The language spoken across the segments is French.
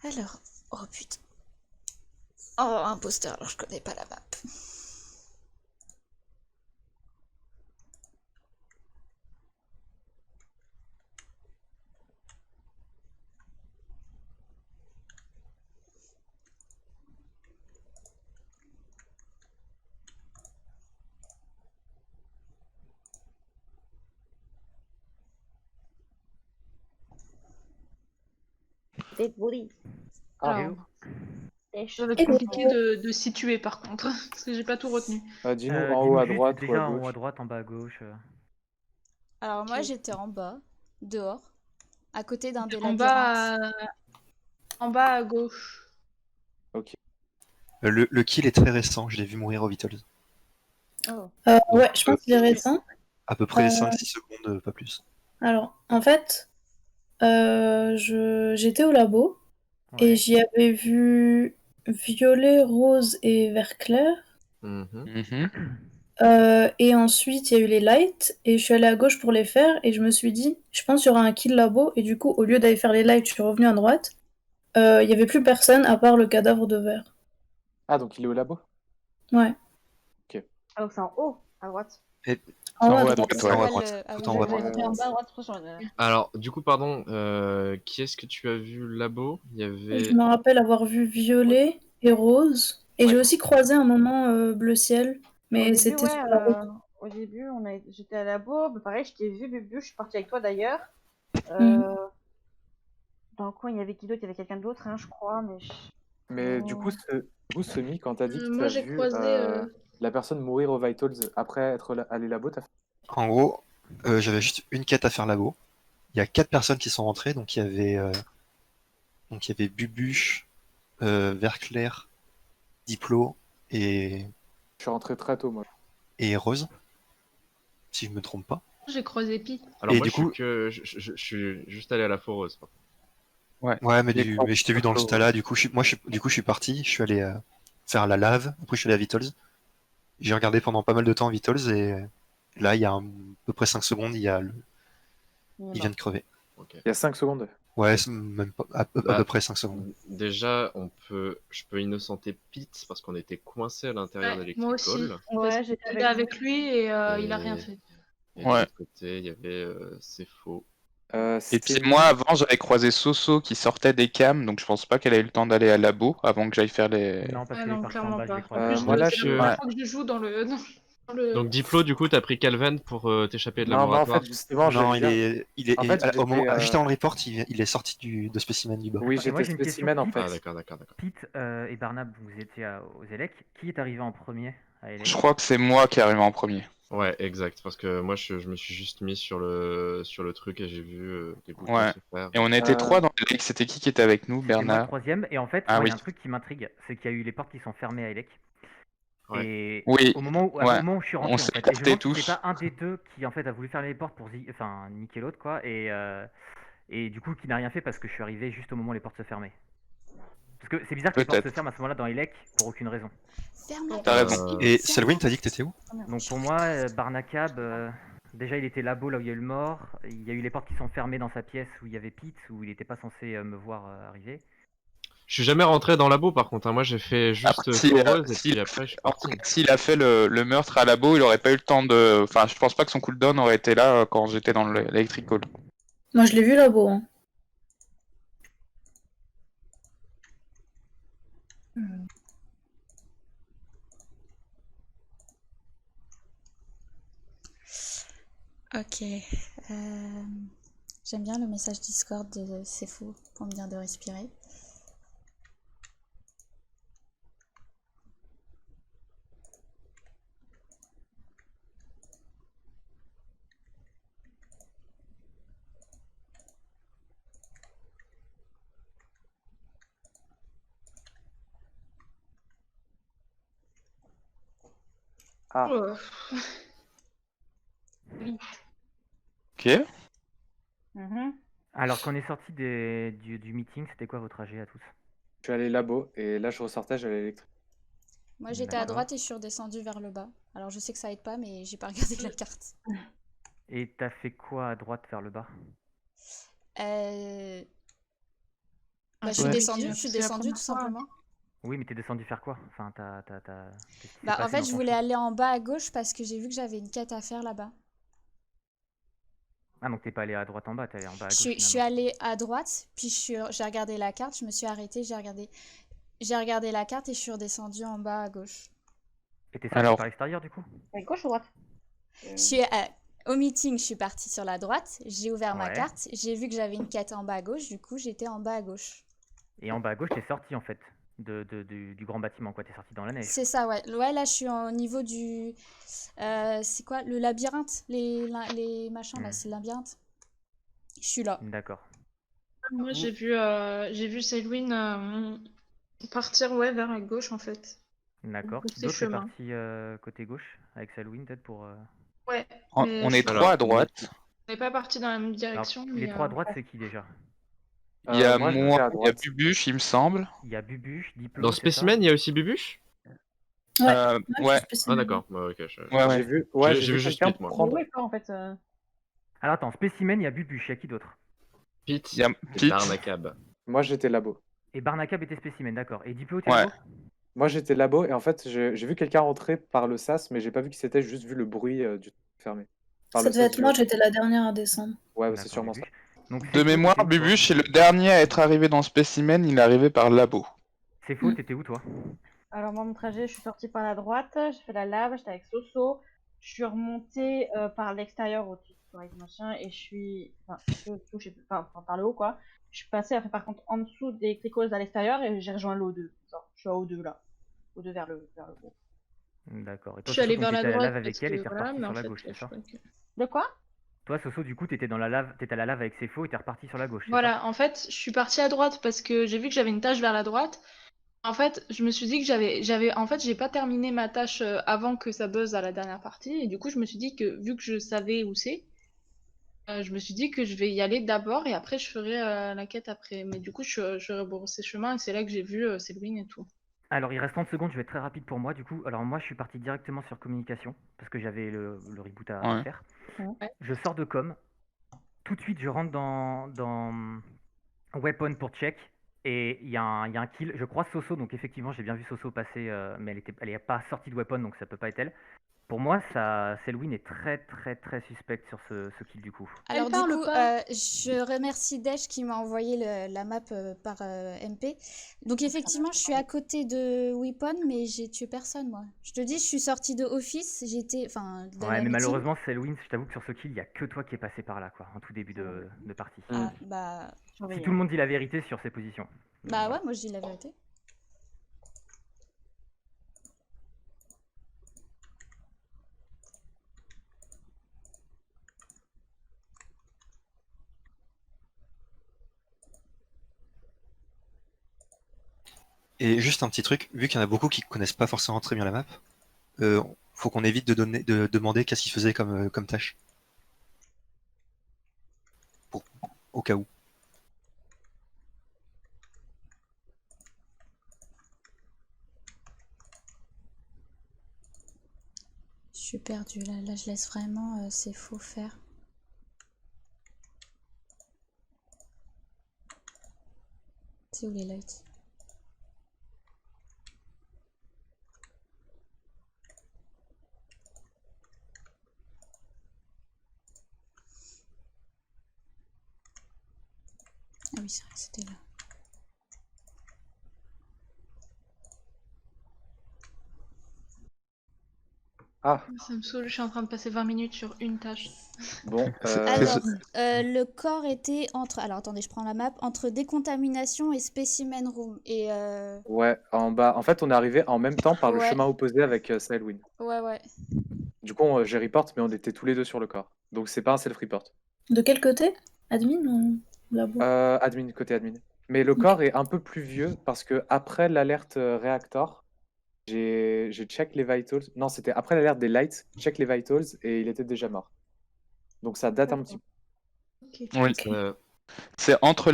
Alors, oh putain. Oh, imposteur, alors je connais pas la map. Désolé. Alors, Ça va être compliqué de situer par contre, parce que j'ai pas tout retenu. Dis-nous en haut à juste droite ou déjà à en haut gauche. à droite, en bas à gauche. alors moi j'étais en bas, dehors, à côté d'un des En labyrinthes. en bas à gauche. Ok. Le kill est très récent, je l'ai vu mourir au Vitals. Oh. Ouais, je pense qu'il est récent. À peu près 5-6 secondes, pas plus. Alors, en fait, j'étais au labo et Ouais. j'y avais vu violet, rose et vert clair. Et ensuite, il y a eu les lights et je suis allée à gauche pour les faire et je me suis dit, je pense qu'il y aura un kill labo et du coup, au lieu d'aller faire les lights, je suis revenue à droite. Il y avait plus personne à part le cadavre de vert. Ah, donc il est au labo? Ouais. Ah, c'est en haut, à droite. En haut à ouais, droite. tout en haut à droite. Ah Tout oui, en haut à je vais droite. En bas à droite, franchement. Alors, du coup, pardon, qui est-ce que tu as vu labo? Il y avait. Je me rappelle avoir vu violet et rose. Et j'ai aussi croisé un moment bleu ciel. Mais Au début, c'était ouais, sur la route. au début, j'étais à la bourbe. Pareil, je t'ai vu, Bubu, je suis partie avec toi d'ailleurs. Dans le coin, il y avait qui d'autre? Il y avait quelqu'un d'autre, hein, je crois. Mais du coup, Semi, quand t'as dit que Moi t'as j'ai vu croisé. la personne mourir au Vitals après être allé labo, t'as fait... En gros, j'avais juste une quête à faire labo. Il y a 4 personnes qui sont rentrées, donc il y avait Bubuche, Verclair, Diplo et Je suis rentré très tôt, moi. Rose, si je me trompe pas. J'ai croisé Pi. Alors, Et moi, du coup- je suis juste allé à la foreuse. par contre. Ouais, mais, Il est mais je t'ai vu dans le stala, du coup, je suis parti, je suis allé faire la lave, après je suis allé à Vitals. J'ai regardé pendant pas mal de temps Vitals et là, il y a à peu près 5 secondes, il vient de crever. Ok. Il y a 5 secondes. Ouais, c'est même pas, à peu près 5 secondes. Déjà, je peux innocenter Pete parce qu'on était coincé à l'intérieur Ouais, d'Electrical. moi aussi. Ouais, J'étais avec lui et il a rien fait. Et de l'autre côté, il y avait C'est faux. Et puis moi, avant, j'avais croisé Soso qui sortait des cams, donc je pense pas qu'elle ait eu le temps d'aller à labo avant que j'aille faire les... Non, parce Ah qu'il est non, parti en clairement bas, je pas. l'ai En croisé. plus, moi, là, c'est la première fois que je joue dans le. Donc Diplo, du coup, t'as pris Calven pour t'échapper de Non, mais en laboratoire. fait, justement, Non, j'aime bien. En fait, au moment, j'étais, juste avant le report, il est sorti de spécimen du bas. Oui, Et moi, j'étais j'ai une question. spécimen en fait. Ah, d'accord. Pete et Barnab, vous étiez aux Elec. Qui est arrivé en premier à Elec? Je crois que c'est moi qui est arrivé en premier. Ouais, exact. Parce que moi, je me suis juste mis sur le truc et j'ai vu des boutons Ouais. se faire. Et on était trois dans Elec. C'était qui était avec nous, C'était moi le Bernard? troisième. Et en fait, Ah moi, il y a oui. un truc qui m'intrigue, c'est qu'il y a eu les portes qui sont fermées à Elec. Ouais. Et Oui, au moment où je suis rentré, on en s'est fait, et je me captés demande si tous. c'est pas un des deux qui en fait a voulu fermer les portes pour niquer l'autre, quoi, et du coup qui n'a rien fait parce que je suis arrivé juste au moment où les portes se fermaient. Parce que c'est bizarre que les portes se Peut-être. ferment à ce moment-là dans Elec pour aucune raison. Ferme la T'as porte. raison. Et Selwyn, t'as dit que t'étais où? Donc pour moi, Barnacab, déjà il était labo là où il y a eu le mort, il y a eu les portes qui sont fermées dans sa pièce où il y avait Pete, où il n'était pas censé me voir arriver. Je suis jamais rentré dans le labo, par contre. Moi, j'ai fait juste Après, foreuse et puis après, je suis parti. s'il a fait le meurtre à labo, il aurait pas eu le temps de... Enfin, je pense pas que son cooldown aurait été là quand j'étais dans l'electrical. Moi, je l'ai vu labo. Hein. Ok. J'aime bien le message Discord de C'est faux pour me dire de respirer. Ah, Oh. Ok. Alors qu'on est sorti du meeting, c'était quoi votre trajet à tous? je suis allé labo et là je ressortais, j'allais électrique. Moi j'étais à D'accord. droite et je suis redescendue vers le bas. Alors je sais que ça aide pas, mais j'ai pas regardé la carte. Et t'as fait quoi à droite vers le bas? Bah, je suis Ouais. descendue, C'est je suis la descendue première tout fois. simplement. Oui, mais t'es descendu faire quoi? Enfin, qu'est-ce qui s'est Bah, en passé fait, dans je ton voulais chemin? aller en bas à gauche parce que j'ai vu que j'avais une quête à faire là-bas. Ah, donc t'es pas allé à droite en bas, t'es allé en bas à Je gauche suis finalement. allée à droite, puis j'ai regardé la carte, je me suis arrêtée, j'ai regardé la carte et je suis redescendue en bas à gauche. Et t'es sorti Alors, par l'extérieur du coup? À gauche ou droite? Je suis, au meeting, je suis partie sur la droite, j'ai ouvert ma Ouais. carte, j'ai vu que j'avais une quête en bas à gauche, du coup j'étais en bas à gauche. Et en bas à gauche, t'es sorti en fait du grand bâtiment, quoi. T'es sorti dans la neige. C'est ça, ouais. Ouais, là je suis au niveau du... c'est quoi? Le labyrinthe? Les machins là, Hmm. c'est le labyrinthe. Je suis là. D'accord. Moi, j'ai vu Selwyn partir vers la gauche, en fait. D'accord. Qui Brouiller d'autre est chemin. parti côté gauche avec Salween peut-être pour. Ouais, on mais on je est suis trois Alors, à droite. on n'est pas parti dans la même Alors, direction, les mais trois à droite, c'est qui déjà? Il y a Moi, j'étais moi, à il y a droite. Bubuche, il me semble. Il y a Bubuche, Diplo, dans c'est ça? Spécimen, il y a aussi Bubuche? Ouais, Euh, moi, je ouais, suis spécimen. Ah d'accord, ouais, ok. ouais, ouais. J'ai vu, ouais, J'ai j'ai vu vu juste quelqu'un Pete, moi. Mais prendre. où est quoi en fait Alors attends, Spécimen, il y a Bubuche, il y a qui d'autre? Pete Il y a et Pete. Barnacab. Moi, j'étais labo. Et Barnacab était Spécimen, d'accord. Et Diplo, t'es Ouais. labo? Moi, j'étais labo et en fait, j'ai vu quelqu'un rentrer par le sas, mais j'ai pas vu qui c'était, j'ai juste vu le bruit du truc fermé. Par Ça le devait sas être du moi, labo. j'étais la dernière à descendre. Ouais, c'est D'accord, sûrement ça. Bubuche. Donc De c'est faux, mémoire, t'étais où toi? Bubuche est le dernier à être arrivé dans Spécimen, il est arrivé par Labo. C'est faux, t'étais où toi? Alors moi mon trajet, je suis sortie par la droite, j'ai fait la lave, j'étais avec Soso, je suis remontée par l'extérieur au-dessus du machin et je suis, enfin, je sais plus, enfin, par le haut quoi. Je suis passée après par contre en dessous des clicos à l'extérieur et j'ai rejoint l'O2. Genre, je suis à O2 là, O2 vers le haut. D'accord. Et je toi, suis Soso, allée donc vers la t'étais à la droite lave parce avec elle et que t'es voilà, reparti mais sur en la fait, gauche, c'est je ça? crois que... De quoi? Toi, Soso, du coup, t'étais dans la lave, t'étais à la lave avec Sefo et t'es reparti sur la gauche, c'est ça? Voilà, en fait, je suis partie à droite parce que j'ai vu que j'avais une tâche vers la droite. En fait, je me suis dit que en fait, j'ai pas terminé ma tâche avant que ça buzz à la dernière partie. Et du coup, je me suis dit que, vu que je savais où c'est, je me suis dit que je vais y aller d'abord et après, je ferai la quête après. Mais du coup, je rebroussais chemin et c'est là que j'ai vu Selwyn et tout. Alors, il reste 30 secondes, je vais être très rapide pour moi, du coup. Alors, moi, je suis parti directement sur communication, parce que j'avais le reboot à Ouais. faire. Ouais. Je sors de com. Tout de suite, je rentre dans Weapon pour check. Et il y a un kill. Je crois Soso, donc effectivement, j'ai bien vu Soso passer, mais elle est pas sortie de Weapon, donc ça peut pas être elle. Pour moi, Selwyn est très très très suspecte sur ce kill du coup. Alors du parle coup, pas. je remercie Desh qui m'a envoyé la map par MP. Donc effectivement, je suis à côté de Weapon, mais j'ai tué personne moi. Je te dis, je suis sortie de Office, j'étais, enfin, de Ouais, la mais meeting. malheureusement, Selwyn, je t'avoue que sur ce kill, il y a que toi qui est passé par là, quoi, en tout début de partie. Ah bah, Si tout le monde dit la vérité sur ses positions. Donc, bah voilà. ouais, moi je dis la vérité. Et juste un petit truc, vu qu'il y en a beaucoup qui connaissent pas forcément très bien la map, faut qu'on évite de demander qu'est-ce qu'ils faisaient comme tâche. Au cas où. Je suis perdue là, je laisse vraiment c'est faux faire. C'est où les lights? Ah oui, c'est vrai que c'était là. Ah, Ça me saoule, je suis en train de passer 20 minutes sur une tâche. bon. Alors, le corps était entre... Alors, attendez, je prends la map. Entre décontamination et specimen room. Et Ouais, en bas. En fait, on est arrivé en même temps par le Ouais. chemin opposé avec Selwyn. ouais. Du coup, j'ai report, mais on était tous les deux sur le corps. Donc, c'est pas un self-report. De quel côté? Admin ou labo? Admin, côté admin. Mais le corps est un peu plus vieux parce que après l'alerte réactor, j'ai check les vitals. Non, c'était après l'alerte des lights, check les vitals et il était déjà mort. Donc ça date un petit peu. Ok. Oui. C'est entre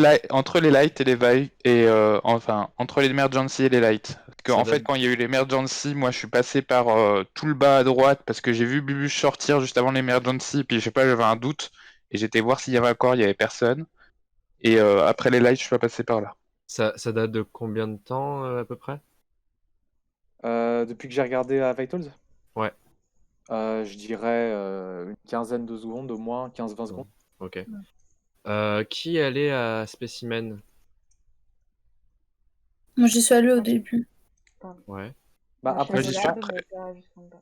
les lights et les vi et enfin entre l'emergency et les lights. Parce que, Ça en fait, donne- quand il y a eu l'emergency, moi je suis passé par tout le bas à droite parce que j'ai vu Bubuche sortir juste avant l'emergency, puis je sais pas, j'avais un doute et j'étais voir s'il y avait encore, il y avait personne. Et après les lights, je suis pas passé par là. Ça date de combien de temps à peu près? Depuis que j'ai regardé à Vitals, Ouais. je dirais une quinzaine de secondes, au moins 15-20 secondes. Ok. Qui est allé à Spécimen? Moi, j'y suis allée au début. Ouais. Bah Moi, je après, suis j'y allée suis au ça, lab, mais pas jusqu'en bas.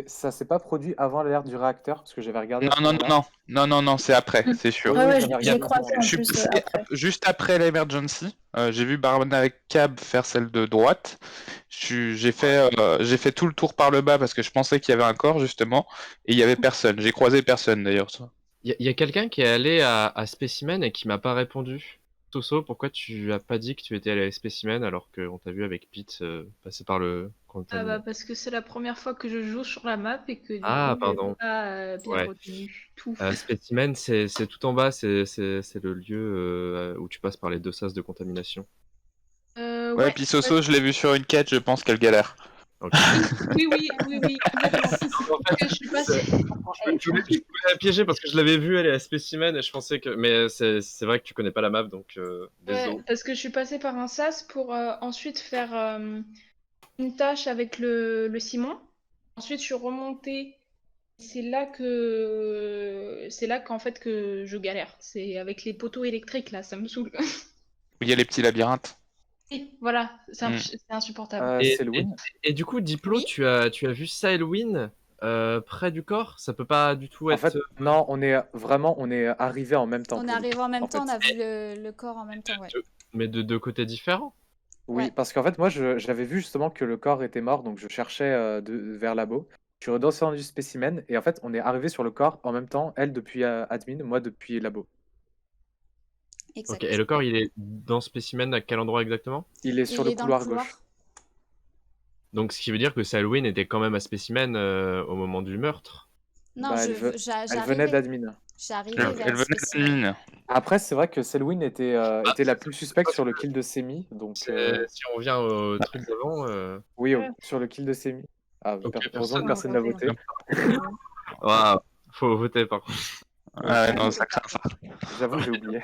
ça s'est pas produit avant l'alerte du réacteur, parce que j'avais regardé à Non, ce non, moment-là. non, c'est après, c'est sûr. Oui, Ah oui, ouais, j'avais je l'ai regardé à ce croisé moment-là. en Je suis plus passé après. juste après l'emergency. J'ai vu Barman avec Cab faire celle de droite. J'ai fait tout le tour par le bas parce que je pensais qu'il y avait un corps justement et il y avait personne. J'ai croisé personne d'ailleurs. Il y a quelqu'un qui est allé à Spécimen et qui m'a pas répondu. Tosso, pourquoi tu as pas dit que tu étais allé à Spécimen alors qu'on t'a vu avec Pete passer par le Ah bah contaminant? parce que c'est la première fois que je joue sur la map et que du Ah, coup, j'ai pardon. pas bien Ouais. retenu tout. Spécimen, c'est tout en bas, c'est le lieu où tu passes par les 2 sas de contamination. Ouais, Ouais, puis Soso, je l'ai vu sur une quête, je pense qu'elle galère. Ok. oui, complètement. Parce que je suis passée. Je voulais la piéger parce que je l'avais vue aller à Spécimen et je pensais que. Mais c'est vrai que tu connais pas la map donc Ouais, désolé. parce que je suis passée par un sas pour ensuite faire une tâche avec le ciment. Ensuite, je suis remontée. C'est là qu'en fait que je galère. C'est avec les poteaux électriques là, ça me saoule. Il y a les petits labyrinthes. Oui, voilà, Mm. c'est insupportable. C'est le win. Et du coup, Diplo, Oui. tu as vu Sailwyn près du corps? Ça peut pas du tout En être. fait, non, on est arrivé en même temps On pour est le coup, arrivé en même en temps, on fait. a vu le corps en même temps, ouais. Mais de deux côtés différents? Oui, Ouais. parce qu'en fait, moi, j'avais vu justement que le corps était mort, donc je cherchais vers labo. Je suis redescendu du spécimen, et en fait, on est arrivé sur le corps en même temps, elle depuis admin, moi depuis labo. Ok, Exact. et le corps, il est dans Spécimen à quel endroit exactement? Il est sur Il le est dans le couloir couloir. gauche. Donc, ce qui veut dire que Sailwyn était quand même à Spécimen au moment du meurtre. Non, Bah, elle venait j'arrivais. d'admin. J'arrivais Elle vers venait spécimen. d'admin. Après, c'est vrai que Selwyn était Ah, la plus suspecte sur le kill de Semi, donc si on revient au truc d'avant. oui, Ouais. sur le kill de Semi. Ah, Ok, heureusement que personne. personne n'a voté. Waouh, faut voter par contre. Ah ouais, non, ça craint ça. J'avoue, j'ai oublié.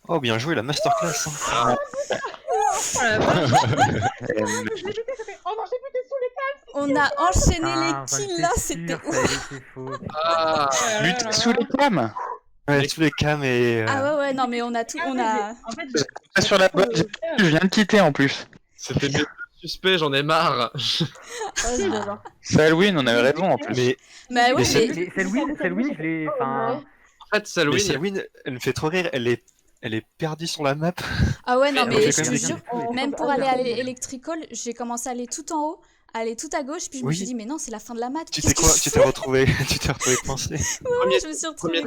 Oh, bien joué, la masterclass. Hein. Oh la vache. Oh non, j'ai plus des sous les câbles. On a enchaîné Ah, les kills là, j'en étais c'était sûr, ça ouf. avait été faux. Ah, Lutte sous les cams. Ouais, tous les cams et. Ah ouais, non, mais on a tout. On a. En fait, Pas sur la bonne, je viens de quitter en plus. c'était des suspects, j'en ai marre. C'est Halloween, on avait raison en plus. Mais, Bah oui, Mais c'est- mais. Selwyn, je l'ai. Enfin, En fait, mais Sailwyn, Selwyn, elle me fait trop rire, elle est perdue sur la map. Ah ouais, non, Mais mais j'ai je quand te même jure, rien même pour aller à l'électrical, j'ai commencé à aller tout en haut, aller tout à gauche, puis je me Oui. suis dit, mais non, c'est la fin de la map. Tu qu'est-ce t'es que quoi je Tu fais t'es retrouvé, tu t'es retrouvé coincé. Ouais, je me suis retrouvée.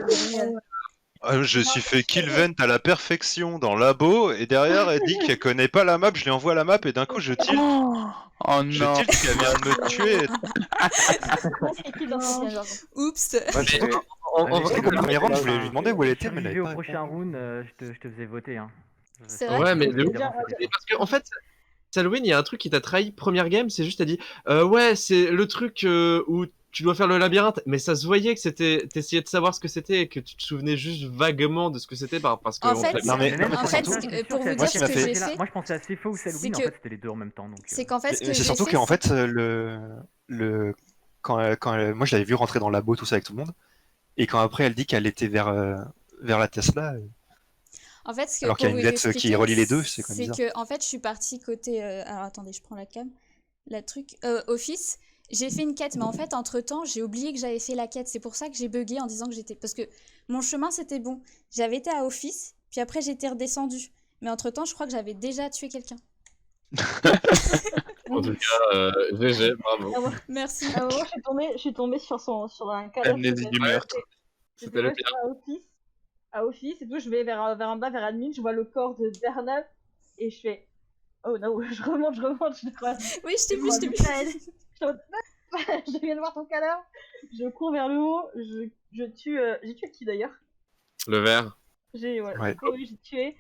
Je me suis fait kill vent à la perfection dans Labo et derrière elle dit qu'elle connaît pas la map, je lui envoie la map et d'un coup je tilt. Oh Je non. tilt qu'elle vient de me tuer. Oups. Moi, j'ai- Surtout qu'au premier round, je voulais lui demander où elle était, mais elle Survivez avait au pas prochain répondu. round, je te faisais voter. Hein. C'est Ça- vrai Ouais, mais ça- de ouf. ça- Et parce que, en fait, Salween, il y a un truc qui t'a trahi première game, c'est juste, t'as dit, ouais, c'est le truc où tu dois faire le labyrinthe, mais ça se voyait que t'essayais de savoir ce que c'était et que tu te souvenais juste vaguement de ce que c'était, parce que En on fait, te l'a- Non, mais même en quand fait, j'étais pour sûr, vous moi, dire qui ce m'a que fait- j'ai fait, Moi, je pensais à Sefo ou c'est Selwyn, en que- fait, c'était les deux en même temps. Donc, c'est qu'en fait, ce que C'est j'ai surtout fait, qu'en c'est- fait, moi je l'avais vu rentrer dans le labo, tout ça avec tout le monde, et quand après elle dit qu'elle était vers la Tesla, En fait, ce que alors qu'il y a pour une vous lettre qui expliquer, relie les deux, c'est quand même c'est bizarre. que en fait, je suis partie côté. Alors attendez, je prends la cam. La truc Office. J'ai fait une quête, mais en fait, entre temps, j'ai oublié que j'avais fait la quête. C'est pour ça que j'ai bugué en disant que j'étais. Parce que mon chemin c'était bon. J'avais été à Office, puis après j'étais redescendue. Mais entre temps, je crois que j'avais déjà tué quelqu'un. En tout cas, GG, bravo. Ah, moi, Merci. à un moment, je suis tombée sur un cadavre. Amnésie du meurtre. C'était le Moi, pire. j'étais à Office et tout, je vais vers en bas, vers admin, je vois le corps de Bernard et je fais oh non, je remonte, je crois. Oui, je t'ai vu, je t'ai vu. Je viens de voir ton cadavre, je cours vers le haut, j'ai tué qui d'ailleurs? Le vert. Ouais. J'ai tué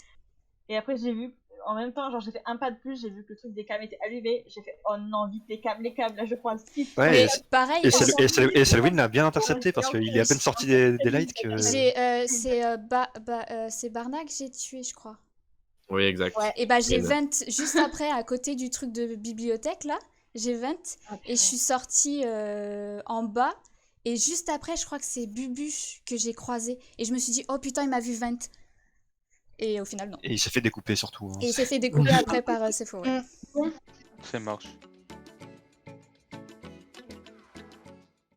et après j'ai vu en même temps, genre j'ai fait un pas de plus, j'ai vu que le truc des cams était allumé, j'ai fait oh non, vite les cams, là je prends le site. Ouais, Mais et, pareil. et Selwyn l'a bien intercepté parce qu'il est à peine sorti des lights que. C'est Barna que j'ai tué, je crois. Oui, exact. Et bah j'ai Bien. 20 juste après à côté du truc de bibliothèque là, j'ai 20 et je suis sortie en bas et juste après je crois que c'est Bubu que j'ai croisé et je me suis dit oh putain il m'a vu 20 et au final non. Et il s'est fait découper surtout. Hein. Et il s'est fait découper après par Sefo. Ouais. Ça marche.